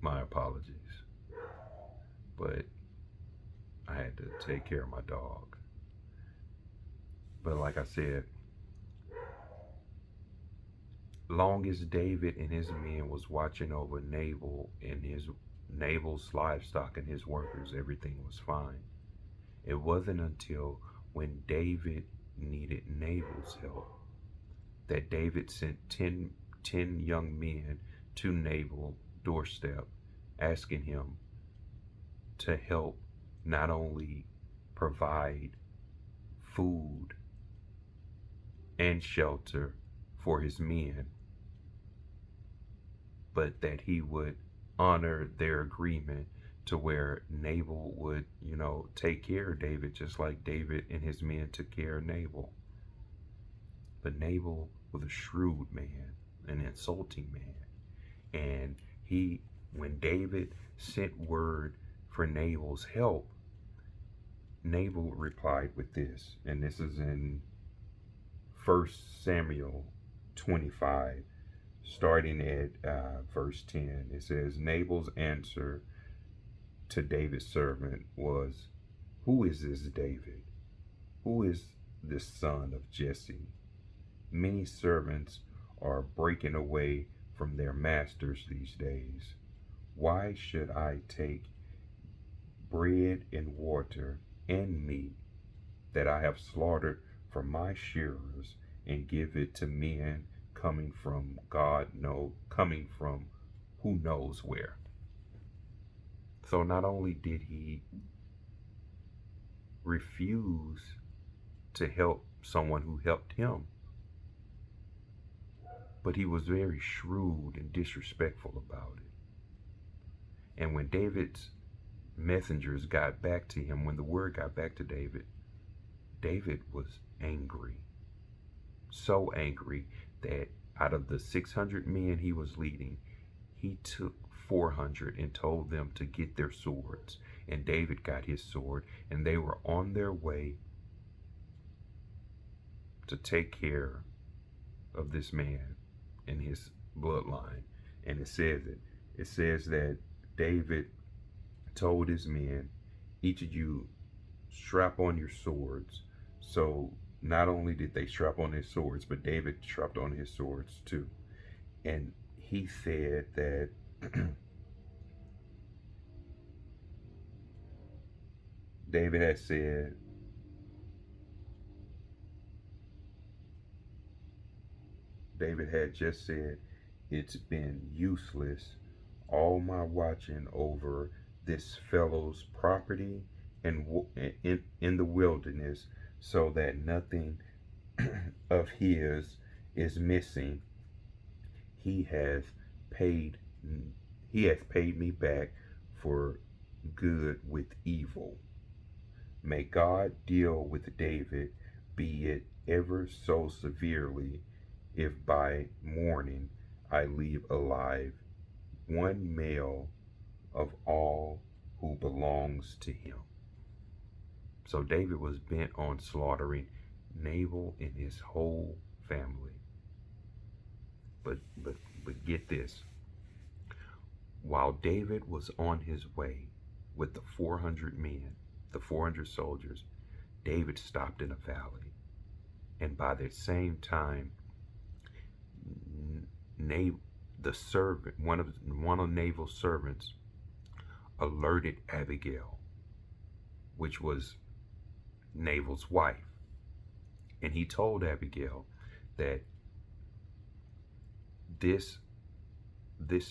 My apologies. But I had to take care of my dog. But like I said, long as David and his men was watching over Nabal's livestock and his workers, everything was fine. It wasn't until when David needed Nabal's help that David sent ten young men to Nabal's doorstep asking him to help not only provide food and shelter for his men, but that he would honor their agreement to where Nabal would, take care of David just like David and his men took care of Nabal. But Nabal was a shrewd man, an insulting man. And when David sent word for Nabal's help, Nabal replied with this, and this is in 1 Samuel 25, starting at verse 10. It says, Nabal's answer to David's servant was, "Who is this David? Who is this son of Jesse? Many servants are breaking away from their masters these days. Why should I take bread and water and meat that I have slaughtered for my shearers and give it to men coming from coming from who knows where?" So not only did he refuse to help someone who helped him, but he was very shrewd and disrespectful about it. And when David's messengers got back to him, when the word got back to David, David was angry. So angry that out of the 600 men he was leading, he took 400 and told them to get their swords. And David got his sword, and they were on their way to take care of this man and his bloodline. And it says that David told his men, each of you strap on your swords. So not only did they strap on their swords, but David strapped on his swords too. And he said that David had said, David had just said, "It's been useless, all my watching over this fellow's property and in the wilderness, so that nothing of his is missing. He has paid he has paid me back for good with evil. May God deal with David, be it ever so severely, if by morning I leave alive one male of all who belongs to him." So David was bent on slaughtering Nabal and his whole family. But get this. While David was on his way with the 400 men, the 400 soldiers, David stopped in a valley. And by the same time, the servant, one of Nabal's servants, alerted Abigail, which was Nabal's wife. And he told Abigail that this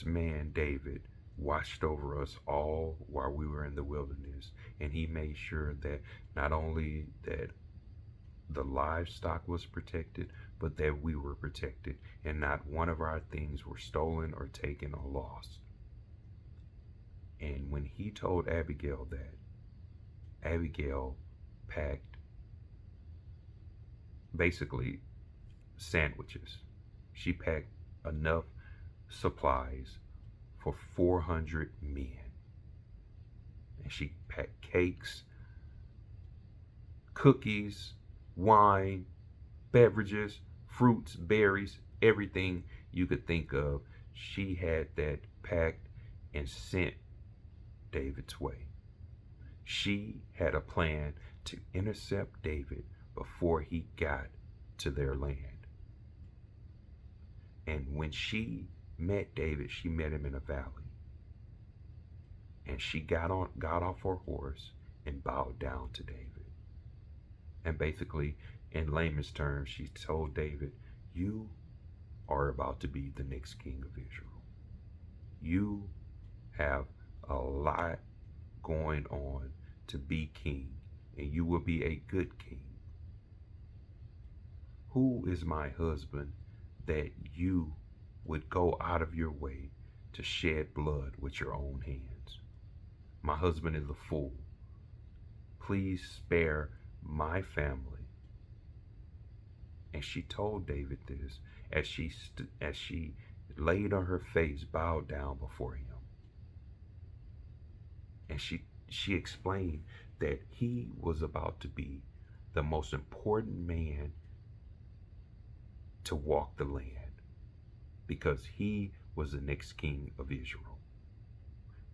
man David watched over us all while we were in the wilderness, and he made sure that not only that the livestock was protected, but that we were protected, and not one of our things were stolen or taken or lost. And when he told Abigail that, Abigail packed basically sandwiches. She packed enough supplies for 400 men. And she packed cakes, cookies, wine, beverages, fruits, berries, everything you could think of. She had that packed and sent David's way. She had a plan to intercept David before he got to their land. And when she met David, she met him in a valley. And she got off her horse and bowed down to David. And basically, in layman's terms, she told David, "You are about to be the next king of Israel. You have a lot going on to be king, and you will be a good king. Who is my husband that you would go out of your way to shed blood with your own hands? My husband is a fool. Please spare my family." And she told David this as she laid on her face, bowed down before him. And she explained that he was about to be the most important man to walk the land because he was the next king of Israel.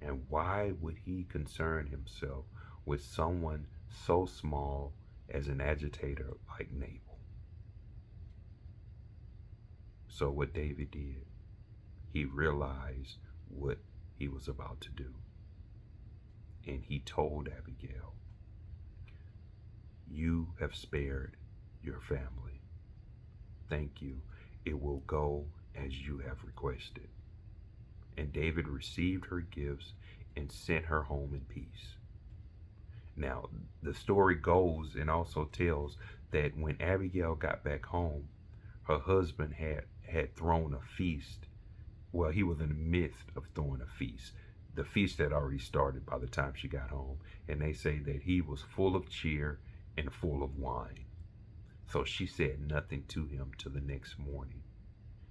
And why would he concern himself with someone so small as an agitator like Nabal? So what David did, he realized what he was about to do. And he told Abigail, "You have spared your family. Thank you. It will go as you have requested." And David received her gifts and sent her home in peace. Now, the story goes and also tells that when Abigail got back home, her husband had thrown a feast. Well, he was in the midst of throwing a feast. The feast had already started by the time she got home. And they say that he was full of cheer and full of wine. So she said nothing to him till the next morning.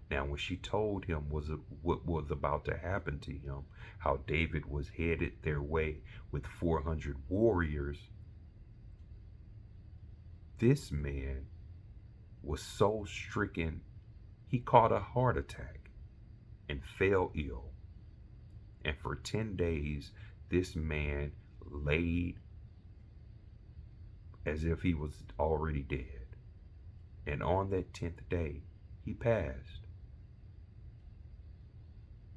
Now, when she told him what was about to happen to him, how David was headed their way with 400 warriors, this man was so stricken, he caught a heart attack and fell ill. And for 10 days, this man laid as if he was already dead. And on that 10th day, he passed.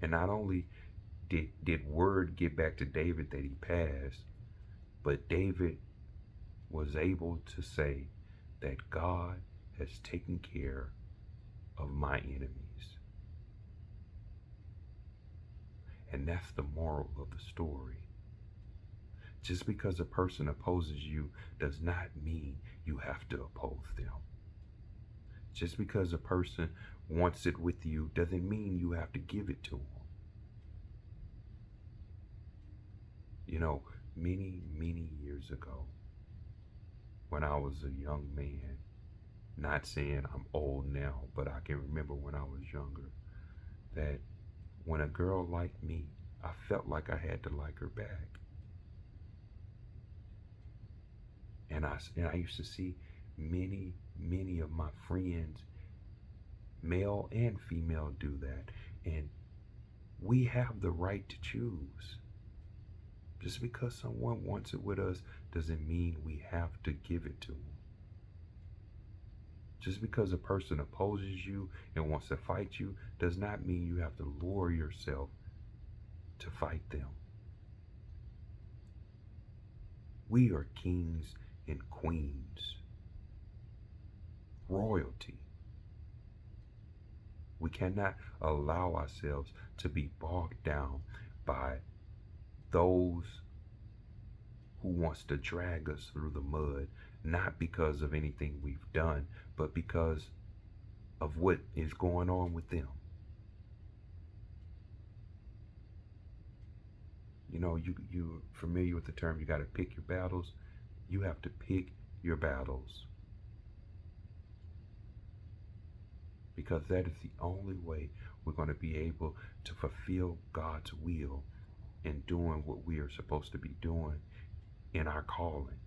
And not only did word get back to David that he passed, but David was able to say that God has taken care of my enemies. And that's the moral of the story. Just because a person opposes you does not mean you have to oppose them. Just because a person wants it with you doesn't mean you have to give it to them. You know, many, many years ago, when I was a young man, not saying I'm old now, but I can remember when I was younger, that when a girl liked me, I felt like I had to like her back. And I used to see many, many of my friends, male and female, do that. And we have the right to choose. Just because someone wants it with us doesn't mean we have to give it to them. Just because a person opposes you and wants to fight you does not mean you have to lower yourself to fight them. We are kings and queens, royalty. We cannot allow ourselves to be bogged down by those who wants to drag us through the mud, not because of anything we've done, but because of what is going on with them. You know, you're familiar with the term, you got to pick your battles. You have to pick your battles. Because that is the only way we're going to be able to fulfill God's will in doing what we are supposed to be doing in our calling.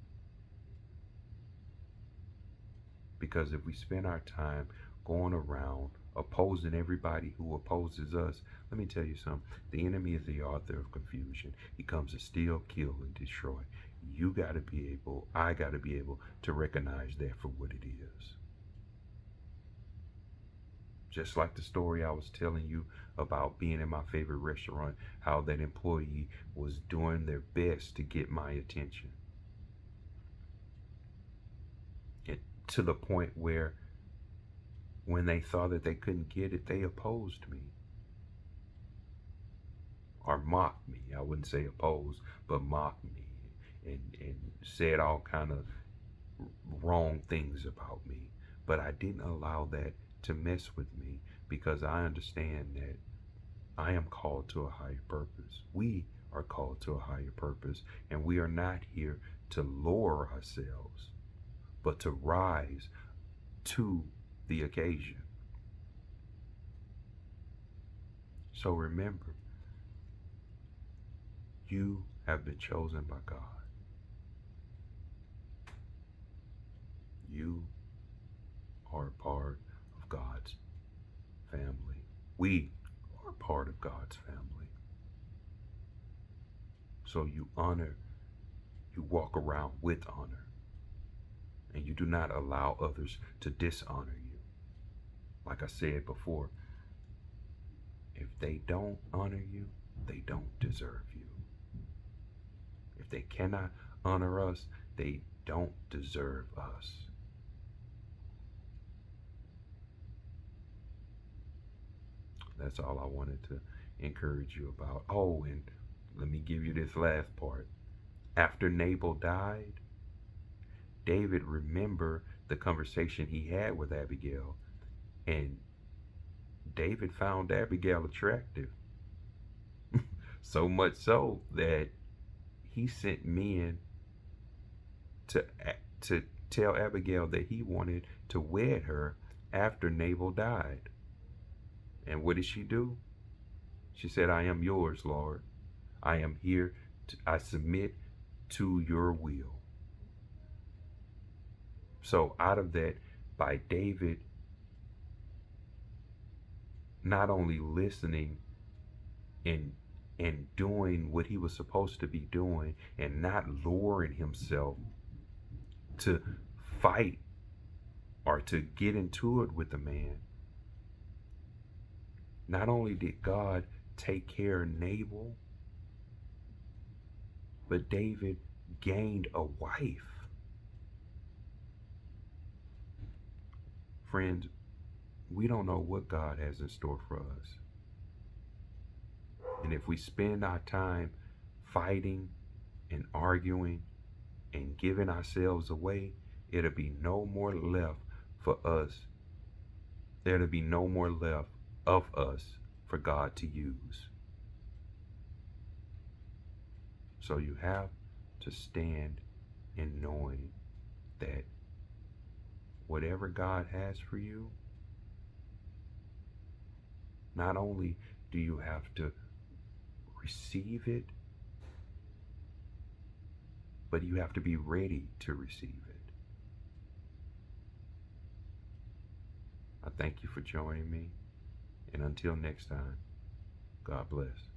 Because if we spend our time going around opposing everybody who opposes us. Let me tell you something. The enemy is the author of confusion. He comes to steal, kill, and destroy. You got to be able, I got to be able to recognize that for what it is. Just like the story I was telling you about being in my favorite restaurant, how that employee was doing their best to get my attention. And to the point where when they thought that they couldn't get it, they opposed me or mocked me. I wouldn't say opposed, but mocked me and said all kind of wrong things about me. But I didn't allow that to mess with me because I understand that I am called to a higher purpose. We are called to a higher purpose, and we are not here to lower ourselves, but to rise to the occasion. So remember, you have been chosen by God. You are a part of God's family. We are part of God's family. So you walk around with honor, and you do not allow others to dishonor you. Like I said before, if they don't honor you, they don't deserve you. If they cannot honor us, they don't deserve us. That's all I wanted to encourage you about. Oh, and let me give you this last part. After Nabal died, David remembered the conversation he had with Abigail, and David found Abigail attractive. So much so that he sent men to to tell Abigail that he wanted to wed her after Nabal died. And what did she do? She said, I am yours, Lord. I am here. I submit to your will. So out of that, by David not only listening and doing what he was supposed to be doing and not lowering himself to fight or to get into it with the man, not only did God take care of Nabal, but David gained a wife. Friends, we don't know what God has in store for us. And if we spend our time fighting and arguing and giving ourselves away, it'll be no more left for us. There'll be no more left of us for God to use. So you have to stand in knowing that whatever God has for you, not only do you have to receive it, but you have to be ready to receive it. I thank you for joining me, and until next time, God bless.